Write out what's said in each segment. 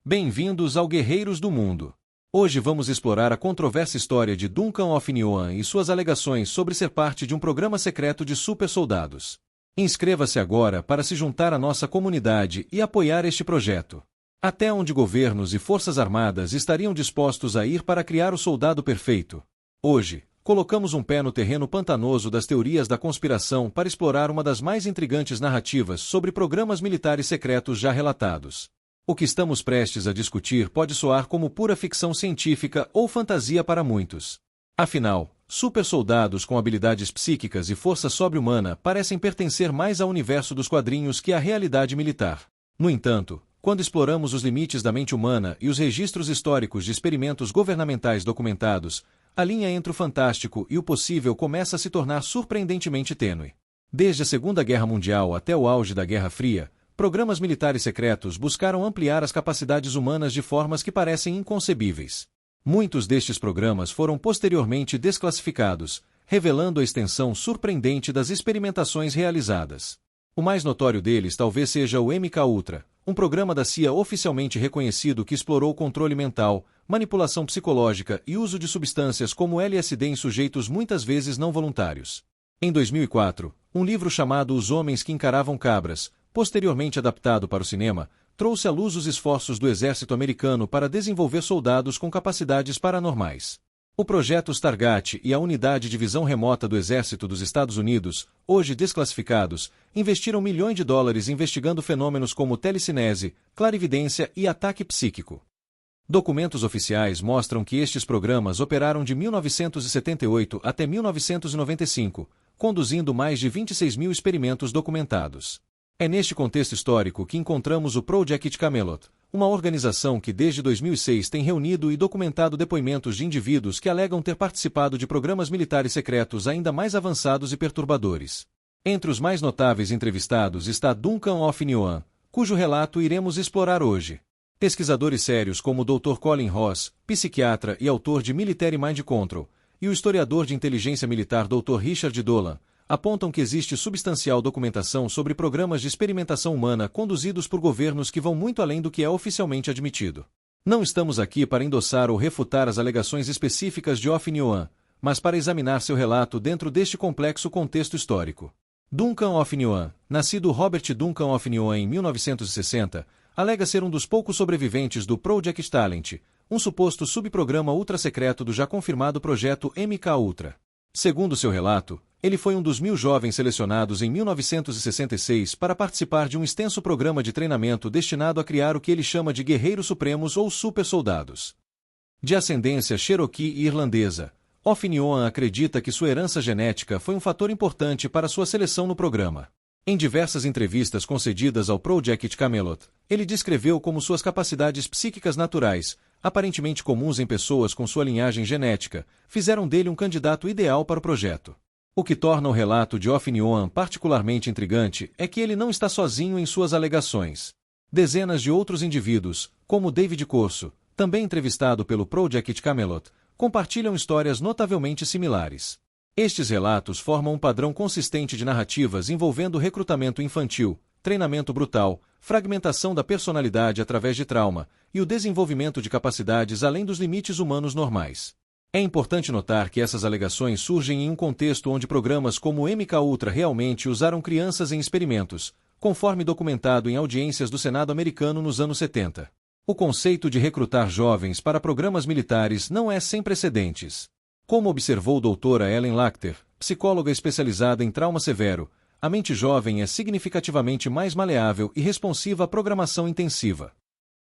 Bem-vindos ao Guerreiros do Mundo. Hoje vamos explorar a controversa história de Duncan O'Finioan e suas alegações sobre ser parte de um programa secreto de supersoldados. Inscreva-se agora para se juntar à nossa comunidade e apoiar este projeto. Até onde governos e forças armadas estariam dispostos a ir para criar o soldado perfeito? Hoje, colocamos um pé no terreno pantanoso das teorias da conspiração para explorar uma das mais intrigantes narrativas sobre programas militares secretos já relatados. O que estamos prestes a discutir pode soar como pura ficção científica ou fantasia para muitos. Afinal, supersoldados com habilidades psíquicas e força sobre-humana parecem pertencer mais ao universo dos quadrinhos que à realidade militar. No entanto, quando exploramos os limites da mente humana e os registros históricos de experimentos governamentais documentados, a linha entre o fantástico e o possível começa a se tornar surpreendentemente tênue. Desde a Segunda Guerra Mundial até o auge da Guerra Fria, programas militares secretos buscaram ampliar as capacidades humanas de formas que parecem inconcebíveis. Muitos destes programas foram posteriormente desclassificados, revelando a extensão surpreendente das experimentações realizadas. O mais notório deles talvez seja o MK-Ultra, um programa da CIA oficialmente reconhecido que explorou controle mental, manipulação psicológica e uso de substâncias como LSD em sujeitos muitas vezes não voluntários. Em 2004, um livro chamado Os Homens que Encaravam Cabras, posteriormente adaptado para o cinema, trouxe à luz os esforços do exército americano para desenvolver soldados com capacidades paranormais. O projeto Stargate e a Unidade de Visão Remota do Exército dos Estados Unidos, hoje desclassificados, investiram milhões de dólares investigando fenômenos como telecinese, clarividência e ataque psíquico. Documentos oficiais mostram que estes programas operaram de 1978 até 1995, conduzindo mais de 26 mil experimentos documentados. É neste contexto histórico que encontramos o Project Camelot, uma organização que desde 2006 tem reunido e documentado depoimentos de indivíduos que alegam ter participado de programas militares secretos ainda mais avançados e perturbadores. Entre os mais notáveis entrevistados está Duncan O'Finioan, cujo relato iremos explorar hoje. Pesquisadores sérios como o Dr. Colin Ross, psiquiatra e autor de Military Mind Control, e o historiador de inteligência militar Dr. Richard Dolan, apontam que existe substancial documentação sobre programas de experimentação humana conduzidos por governos que vão muito além do que é oficialmente admitido. Não estamos aqui para endossar ou refutar as alegações específicas de O'Finioan, mas para examinar seu relato dentro deste complexo contexto histórico. Duncan O'Finioan, nascido Robert Duncan O'Finioan em 1960, alega ser um dos poucos sobreviventes do Project Talent, um suposto subprograma ultra-secreto do já confirmado projeto MK-Ultra. Segundo seu relato, ele foi um dos 1.000 jovens selecionados em 1966 para participar de um extenso programa de treinamento destinado a criar o que ele chama de guerreiros supremos ou supersoldados. De ascendência cherokee e irlandesa, O'Finioan acredita que sua herança genética foi um fator importante para sua seleção no programa. Em diversas entrevistas concedidas ao Project Camelot, ele descreveu como suas capacidades psíquicas naturais, aparentemente comuns em pessoas com sua linhagem genética, fizeram dele um candidato ideal para o projeto. O que torna o relato de O'Finioan particularmente intrigante é que ele não está sozinho em suas alegações. Dezenas de outros indivíduos, como David Corso, também entrevistado pelo Project Camelot, compartilham histórias notavelmente similares. Estes relatos formam um padrão consistente de narrativas envolvendo recrutamento infantil, treinamento brutal, fragmentação da personalidade através de trauma e o desenvolvimento de capacidades além dos limites humanos normais. É importante notar que essas alegações surgem em um contexto onde programas como o MK-Ultra realmente usaram crianças em experimentos, conforme documentado em audiências do Senado americano nos anos 70. O conceito de recrutar jovens para programas militares não é sem precedentes. Como observou doutora Ellen Lachter, psicóloga especializada em trauma severo, a mente jovem é significativamente mais maleável e responsiva à programação intensiva.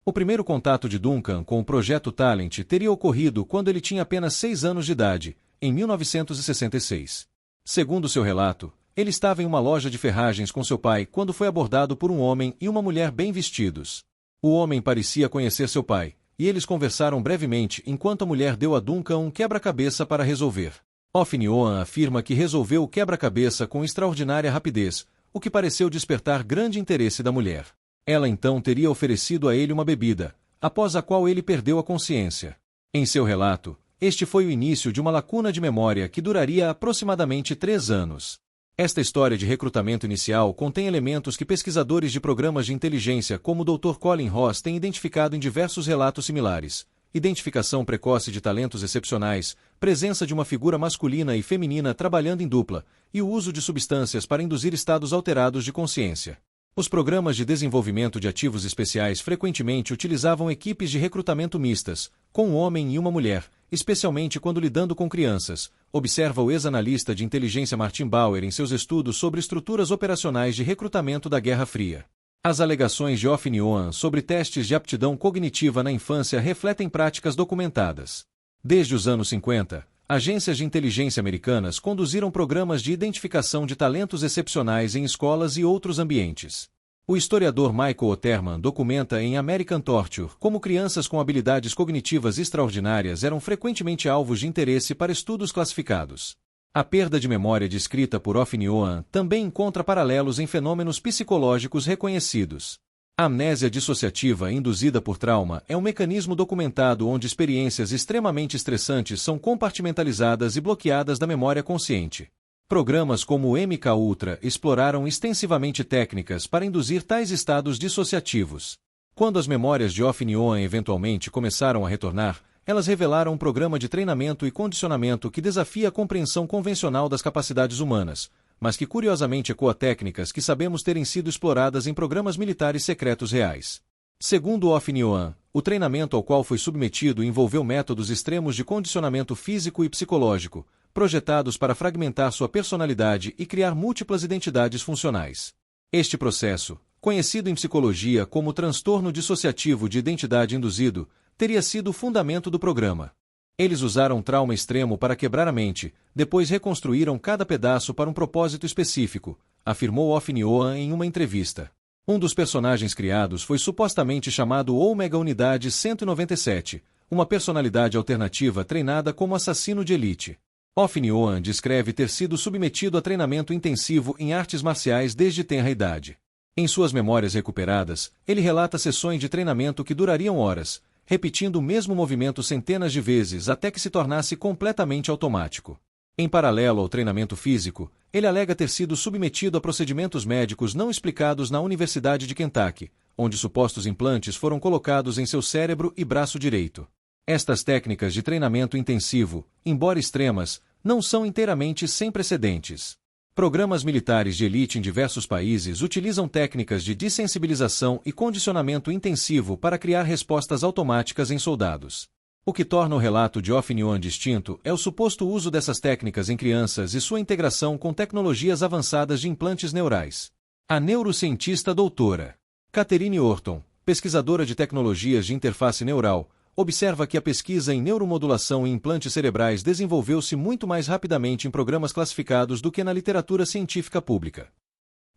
O primeiro contato de Duncan com o Projeto Talent teria ocorrido quando ele tinha apenas 6 anos de idade, em 1966. Segundo seu relato, ele estava em uma loja de ferragens com seu pai quando foi abordado por um homem e uma mulher bem vestidos. O homem parecia conhecer seu pai, e eles conversaram brevemente enquanto a mulher deu a Duncan um quebra-cabeça para resolver. O'Finioan afirma que resolveu o quebra-cabeça com extraordinária rapidez, o que pareceu despertar grande interesse da mulher. Ela então teria oferecido a ele uma bebida, após a qual ele perdeu a consciência. Em seu relato, este foi o início de uma lacuna de memória que duraria aproximadamente 3 anos. Esta história de recrutamento inicial contém elementos que pesquisadores de programas de inteligência como o Dr. Colin Ross têm identificado em diversos relatos similares: identificação precoce de talentos excepcionais, presença de uma figura masculina e feminina trabalhando em dupla, e o uso de substâncias para induzir estados alterados de consciência. Os programas de desenvolvimento de ativos especiais frequentemente utilizavam equipes de recrutamento mistas, com um homem e uma mulher, especialmente quando lidando com crianças, observa o ex-analista de inteligência Martin Bauer em seus estudos sobre estruturas operacionais de recrutamento da Guerra Fria. As alegações de Ofinioan sobre testes de aptidão cognitiva na infância refletem práticas documentadas. Desde os anos 50, agências de inteligência americanas conduziram programas de identificação de talentos excepcionais em escolas e outros ambientes. O historiador Michael Otterman documenta em American Torture como crianças com habilidades cognitivas extraordinárias eram frequentemente alvos de interesse para estudos classificados. A perda de memória descrita por Ofinioan também encontra paralelos em fenômenos psicológicos reconhecidos. A amnésia dissociativa induzida por trauma é um mecanismo documentado onde experiências extremamente estressantes são compartimentalizadas e bloqueadas da memória consciente. Programas como o MKUltra exploraram extensivamente técnicas para induzir tais estados dissociativos. Quando as memórias de Ofinioan eventualmente começaram a retornar, elas revelaram um programa de treinamento e condicionamento que desafia a compreensão convencional das capacidades humanas, mas que curiosamente ecoa técnicas que sabemos terem sido exploradas em programas militares secretos reais. Segundo Ofinioan, o treinamento ao qual foi submetido envolveu métodos extremos de condicionamento físico e psicológico, projetados para fragmentar sua personalidade e criar múltiplas identidades funcionais. Este processo, conhecido em psicologia como transtorno dissociativo de identidade induzido, teria sido o fundamento do programa. Eles usaram trauma extremo para quebrar a mente, depois reconstruíram cada pedaço para um propósito específico, afirmou Ofinioan em uma entrevista. Um dos personagens criados foi supostamente chamado Omega Unidade 197, uma personalidade alternativa treinada como assassino de elite. Ofinioan descreve ter sido submetido a treinamento intensivo em artes marciais desde tenra idade. Em suas memórias recuperadas, ele relata sessões de treinamento que durariam horas, repetindo o mesmo movimento centenas de vezes até que se tornasse completamente automático. Em paralelo ao treinamento físico, ele alega ter sido submetido a procedimentos médicos não explicados na Universidade de Kentucky, onde supostos implantes foram colocados em seu cérebro e braço direito. Estas técnicas de treinamento intensivo, embora extremas, não são inteiramente sem precedentes. Programas militares de elite em diversos países utilizam técnicas de dessensibilização e condicionamento intensivo para criar respostas automáticas em soldados. O que torna o relato de Ofinioan distinto é o suposto uso dessas técnicas em crianças e sua integração com tecnologias avançadas de implantes neurais. A neurocientista doutora Catherine Orton, pesquisadora de tecnologias de interface neural, observa que a pesquisa em neuromodulação e implantes cerebrais desenvolveu-se muito mais rapidamente em programas classificados do que na literatura científica pública.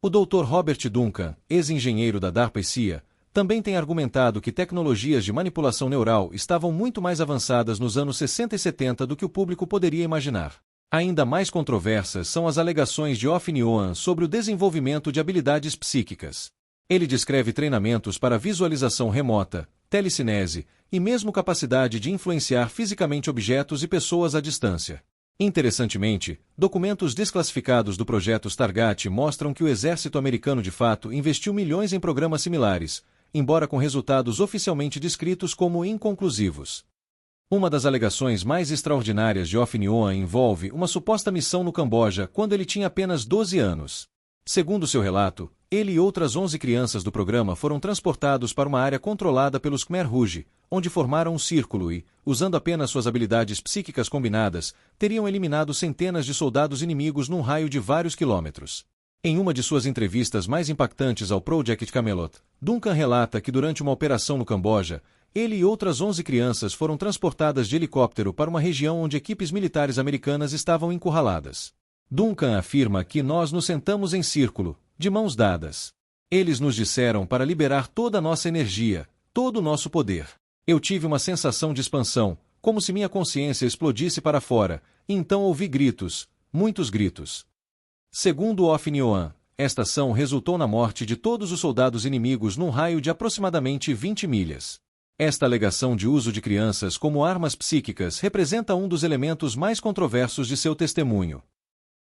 O Dr. Robert Duncan, ex-engenheiro da DARPA e CIA, também tem argumentado que tecnologias de manipulação neural estavam muito mais avançadas nos anos 60 e 70 do que o público poderia imaginar. Ainda mais controversas são as alegações de Ofinioan sobre o desenvolvimento de habilidades psíquicas. Ele descreve treinamentos para visualização remota, telecinese e mesmo capacidade de influenciar fisicamente objetos e pessoas à distância. Interessantemente, documentos desclassificados do projeto Stargate mostram que o exército americano de fato investiu milhões em programas similares, embora com resultados oficialmente descritos como inconclusivos. Uma das alegações mais extraordinárias de Ofinioan envolve uma suposta missão no Camboja quando ele tinha apenas 12 anos. Segundo seu relato, ele e outras 11 crianças do programa foram transportados para uma área controlada pelos Khmer Rouge, onde formaram um círculo e, usando apenas suas habilidades psíquicas combinadas, teriam eliminado centenas de soldados inimigos num raio de vários quilômetros. Em uma de suas entrevistas mais impactantes ao Project Camelot, Duncan relata que durante uma operação no Camboja, ele e outras 11 crianças foram transportadas de helicóptero para uma região onde equipes militares americanas estavam encurraladas. Duncan afirma que nós nos sentamos em círculo, de mãos dadas. Eles nos disseram para liberar toda a nossa energia, todo o nosso poder. Eu tive uma sensação de expansão, como se minha consciência explodisse para fora, e então ouvi gritos, muitos gritos. Segundo Ofinioan, esta ação resultou na morte de todos os soldados inimigos num raio de aproximadamente 20 milhas. Esta alegação de uso de crianças como armas psíquicas representa um dos elementos mais controversos de seu testemunho.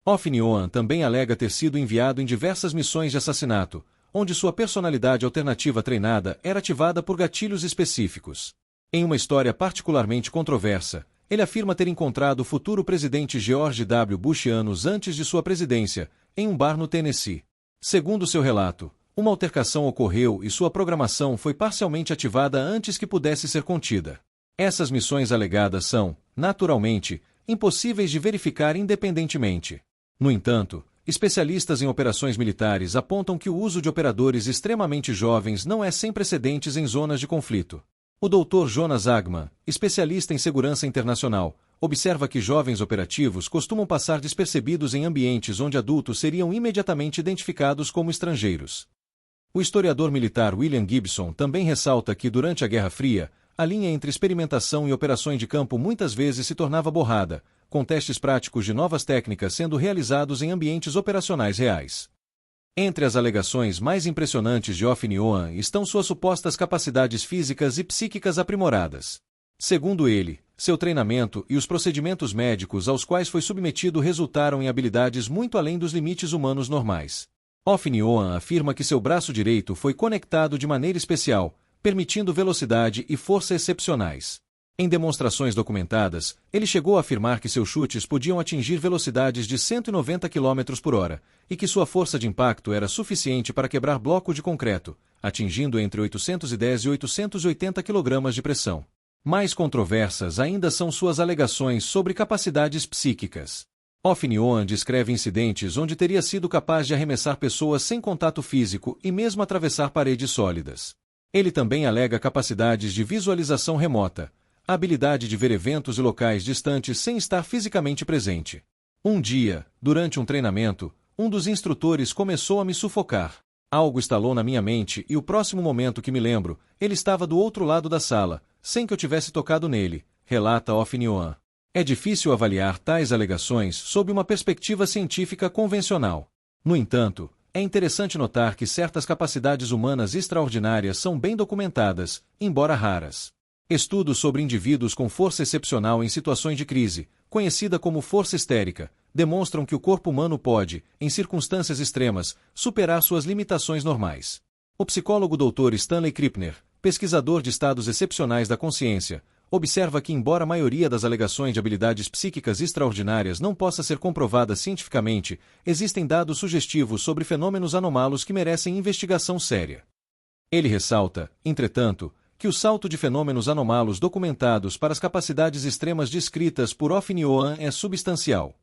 Off-Nioan também alega ter sido enviado em diversas missões de assassinato, onde sua personalidade alternativa treinada era ativada por gatilhos específicos. Em uma história particularmente controversa, ele afirma ter encontrado o futuro presidente George W. Bush anos antes de sua presidência, em um bar no Tennessee. Segundo seu relato, uma altercação ocorreu e sua programação foi parcialmente ativada antes que pudesse ser contida. Essas missões alegadas são, naturalmente, impossíveis de verificar independentemente. No entanto, especialistas em operações militares apontam que o uso de operadores extremamente jovens não é sem precedentes em zonas de conflito. O Dr. Jonas Agman, especialista em segurança internacional, observa que jovens operativos costumam passar despercebidos em ambientes onde adultos seriam imediatamente identificados como estrangeiros. O historiador militar William Gibson também ressalta que, durante a Guerra Fria, a linha entre experimentação e operações de campo muitas vezes se tornava borrada, com testes práticos de novas técnicas sendo realizados em ambientes operacionais reais. Entre as alegações mais impressionantes de Off-Nioan estão suas supostas capacidades físicas e psíquicas aprimoradas. Segundo ele, seu treinamento e os procedimentos médicos aos quais foi submetido resultaram em habilidades muito além dos limites humanos normais. Off-Nioan afirma que seu braço direito foi conectado de maneira especial, permitindo velocidade e força excepcionais. Em demonstrações documentadas, ele chegou a afirmar que seus chutes podiam atingir velocidades de 190 km por hora, e que sua força de impacto era suficiente para quebrar bloco de concreto, atingindo entre 810 e 880 kg de pressão. Mais controversas ainda são suas alegações sobre capacidades psíquicas. Off-Nioan descreve incidentes onde teria sido capaz de arremessar pessoas sem contato físico e mesmo atravessar paredes sólidas. Ele também alega capacidades de visualização remota, a habilidade de ver eventos e locais distantes sem estar fisicamente presente. Um dia, durante um treinamento, um dos instrutores começou a me sufocar. Algo estalou na minha mente e o próximo momento que me lembro, ele estava do outro lado da sala, sem que eu tivesse tocado nele, relata Off-Nioan. É difícil avaliar tais alegações sob uma perspectiva científica convencional. No entanto, é interessante notar que certas capacidades humanas extraordinárias são bem documentadas, embora raras. Estudos sobre indivíduos com força excepcional em situações de crise, conhecida como força histérica, demonstram que o corpo humano pode, em circunstâncias extremas, superar suas limitações normais. O psicólogo Dr. Stanley Krippner, pesquisador de estados excepcionais da consciência, observa que, embora a maioria das alegações de habilidades psíquicas extraordinárias não possa ser comprovada cientificamente, existem dados sugestivos sobre fenômenos anômalos que merecem investigação séria. Ele ressalta, entretanto, que o salto de fenômenos anômalos documentados para as capacidades extremas descritas por Off-Nioan é substancial.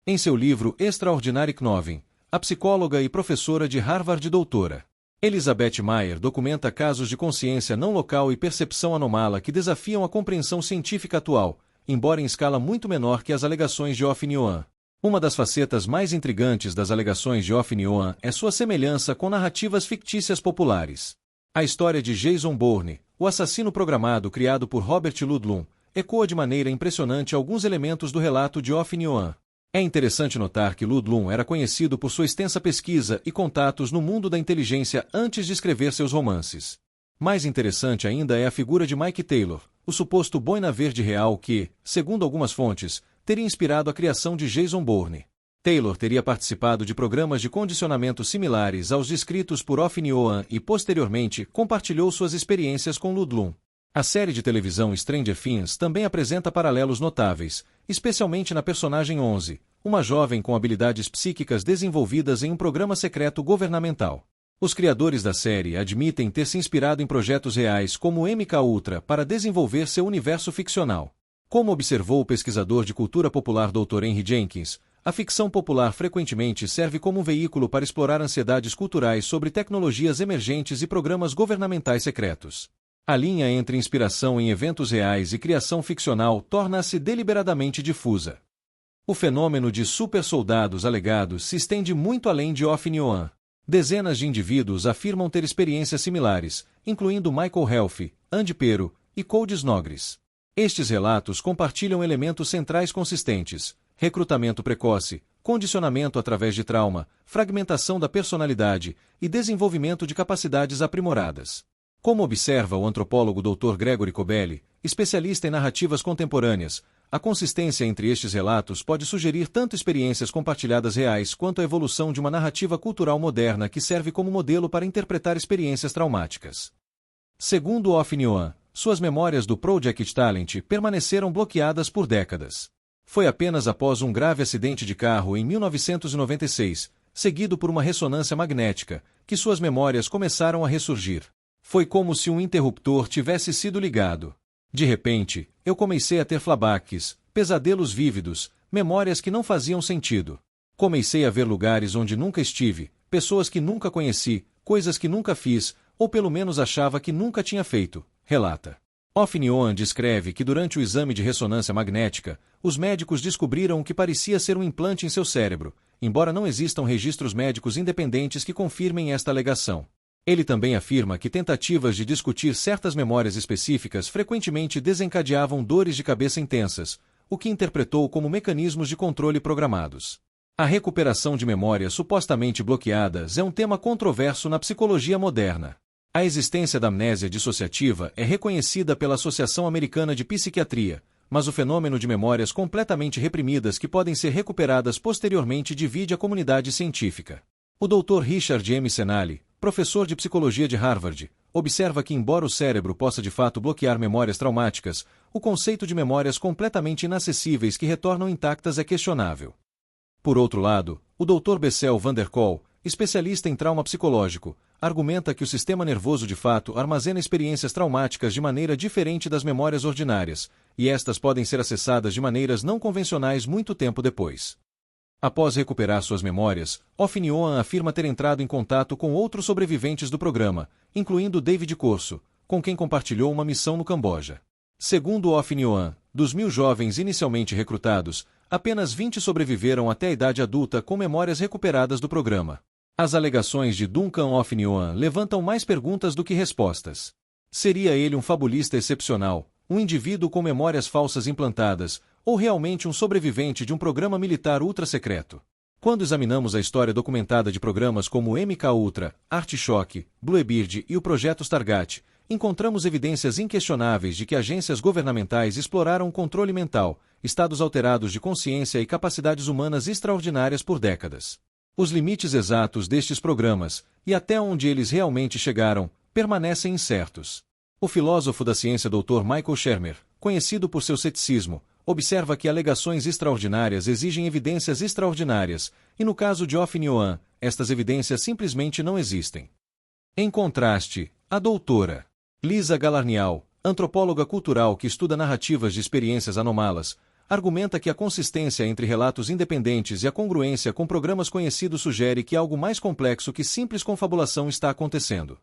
Em seu livro Extraordinary Knowing, a psicóloga e professora de Harvard Dra. Elizabeth Meyer documenta casos de consciência não local e percepção anômala que desafiam a compreensão científica atual, embora em escala muito menor que as alegações de Off-Nioan. Uma das facetas mais intrigantes das alegações de Off-Nioan é sua semelhança com narrativas fictícias populares. A história de Jason Bourne, o assassino programado criado por Robert Ludlum, ecoa de maneira impressionante alguns elementos do relato de Off-Nioan. É interessante notar que Ludlum era conhecido por sua extensa pesquisa e contatos no mundo da inteligência antes de escrever seus romances. Mais interessante ainda é a figura de Mike Taylor, o suposto boina verde real que, segundo algumas fontes, teria inspirado a criação de Jason Bourne. Taylor teria participado de programas de condicionamento similares aos descritos por Off-Nioan e, posteriormente, compartilhou suas experiências com Ludlum. A série de televisão Stranger Things também apresenta paralelos notáveis, especialmente na personagem 11, uma jovem com habilidades psíquicas desenvolvidas em um programa secreto governamental. Os criadores da série admitem ter se inspirado em projetos reais como o MK Ultra para desenvolver seu universo ficcional. Como observou o pesquisador de cultura popular Dr. Henry Jenkins, a ficção popular frequentemente serve como um veículo para explorar ansiedades culturais sobre tecnologias emergentes e programas governamentais secretos. A linha entre inspiração em eventos reais e criação ficcional torna-se deliberadamente difusa. O fenômeno de supersoldados alegados se estende muito além de Off-Nioan. Dezenas de indivíduos afirmam ter experiências similares, incluindo Michael Helff, Andy Pero e Cody Snodgrass. Estes relatos compartilham elementos centrais consistentes: recrutamento precoce, condicionamento através de trauma, fragmentação da personalidade e desenvolvimento de capacidades aprimoradas. Como observa o antropólogo Dr. Gregory Cobelli, especialista em narrativas contemporâneas, A consistência entre estes relatos pode sugerir tanto experiências compartilhadas reais quanto a evolução de uma narrativa cultural moderna que serve como modelo para interpretar experiências traumáticas. Segundo Off-Nyoan, suas memórias do Project Talent permaneceram bloqueadas por décadas. Foi apenas após um grave acidente de carro em 1996, seguido por uma ressonância magnética, que suas memórias começaram a ressurgir. Foi como se um interruptor tivesse sido ligado. De repente, eu comecei a ter flashbacks, pesadelos vívidos, memórias que não faziam sentido. Comecei a ver lugares onde nunca estive, pessoas que nunca conheci, coisas que nunca fiz, ou pelo menos achava que nunca tinha feito, relata. Off-Nyoan descreve que durante o exame de ressonância magnética, os médicos descobriram o que parecia ser um implante em seu cérebro, embora não existam registros médicos independentes que confirmem esta alegação. Ele também afirma que tentativas de discutir certas memórias específicas frequentemente desencadeavam dores de cabeça intensas, o que interpretou como mecanismos de controle programados. A recuperação de memórias supostamente bloqueadas é um tema controverso na psicologia moderna. A existência da amnésia dissociativa é reconhecida pela Associação Americana de Psiquiatria, mas o fenômeno de memórias completamente reprimidas que podem ser recuperadas posteriormente divide a comunidade científica. O Dr. Richard M. Senali, professor de psicologia de Harvard, observa que embora o cérebro possa de fato bloquear memórias traumáticas, o conceito de memórias completamente inacessíveis que retornam intactas é questionável. Por outro lado, o Dr. Bessel van der Kolk, especialista em trauma psicológico, argumenta que o sistema nervoso de fato armazena experiências traumáticas de maneira diferente das memórias ordinárias, e estas podem ser acessadas de maneiras não convencionais muito tempo depois. Após recuperar suas memórias, Off-Nyoan afirma ter entrado em contato com outros sobreviventes do programa, incluindo David Corso, com quem compartilhou uma missão no Camboja. Segundo Off-Nyoan, dos 1.000 jovens inicialmente recrutados, apenas 20 sobreviveram até a idade adulta com memórias recuperadas do programa. As alegações de Duncan Off-Nyoan levantam mais perguntas do que respostas. Seria ele um fabulista excepcional, um indivíduo com memórias falsas implantadas, ou realmente um sobrevivente de um programa militar ultra-secreto? Quando examinamos a história documentada de programas como MK-Ultra, Artichoke, Bluebird e o Projeto Stargate, encontramos evidências inquestionáveis de que agências governamentais exploraram o controle mental, estados alterados de consciência e capacidades humanas extraordinárias por décadas. Os limites exatos destes programas, e até onde eles realmente chegaram, permanecem incertos. O filósofo da ciência Dr. Michael Shermer, conhecido por seu ceticismo, observa que alegações extraordinárias exigem evidências extraordinárias, e no caso de Off-Nyoan, estas evidências simplesmente não existem. Em contraste, a doutora Lisa Galarnial, antropóloga cultural que estuda narrativas de experiências anómalas, argumenta que a consistência entre relatos independentes e a congruência com programas conhecidos sugere que algo mais complexo que simples confabulação está acontecendo.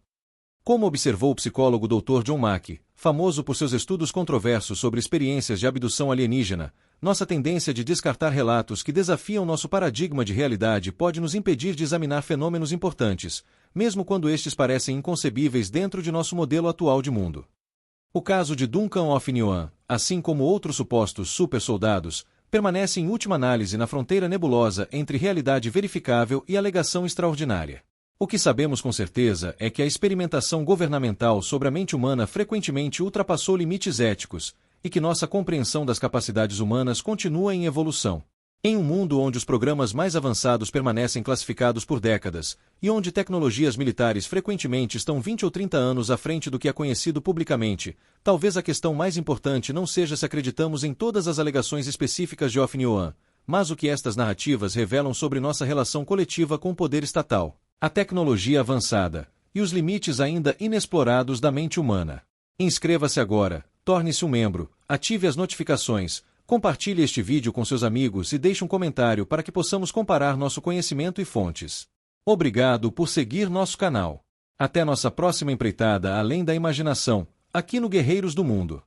Como observou o psicólogo Dr. John Mack, famoso por seus estudos controversos sobre experiências de abdução alienígena, nossa tendência de descartar relatos que desafiam nosso paradigma de realidade pode nos impedir de examinar fenômenos importantes, mesmo quando estes parecem inconcebíveis dentro de nosso modelo atual de mundo. O caso de Duncan Off-Nyoan, assim como outros supostos super-soldados, permanece em última análise na fronteira nebulosa entre realidade verificável e alegação extraordinária. O que sabemos com certeza é que a experimentação governamental sobre a mente humana frequentemente ultrapassou limites éticos, e que nossa compreensão das capacidades humanas continua em evolução. Em um mundo onde os programas mais avançados permanecem classificados por décadas, e onde tecnologias militares frequentemente estão 20 ou 30 anos à frente do que é conhecido publicamente, talvez a questão mais importante não seja se acreditamos em todas as alegações específicas de Off-Nyoan, mas o que estas narrativas revelam sobre nossa relação coletiva com o poder estatal, a tecnologia avançada, e os limites ainda inexplorados da mente humana. Inscreva-se agora, torne-se um membro, ative as notificações, compartilhe este vídeo com seus amigos e deixe um comentário para que possamos comparar nosso conhecimento e fontes. Obrigado por seguir nosso canal. Até nossa próxima empreitada além da imaginação, aqui no Guerreiros do Mundo.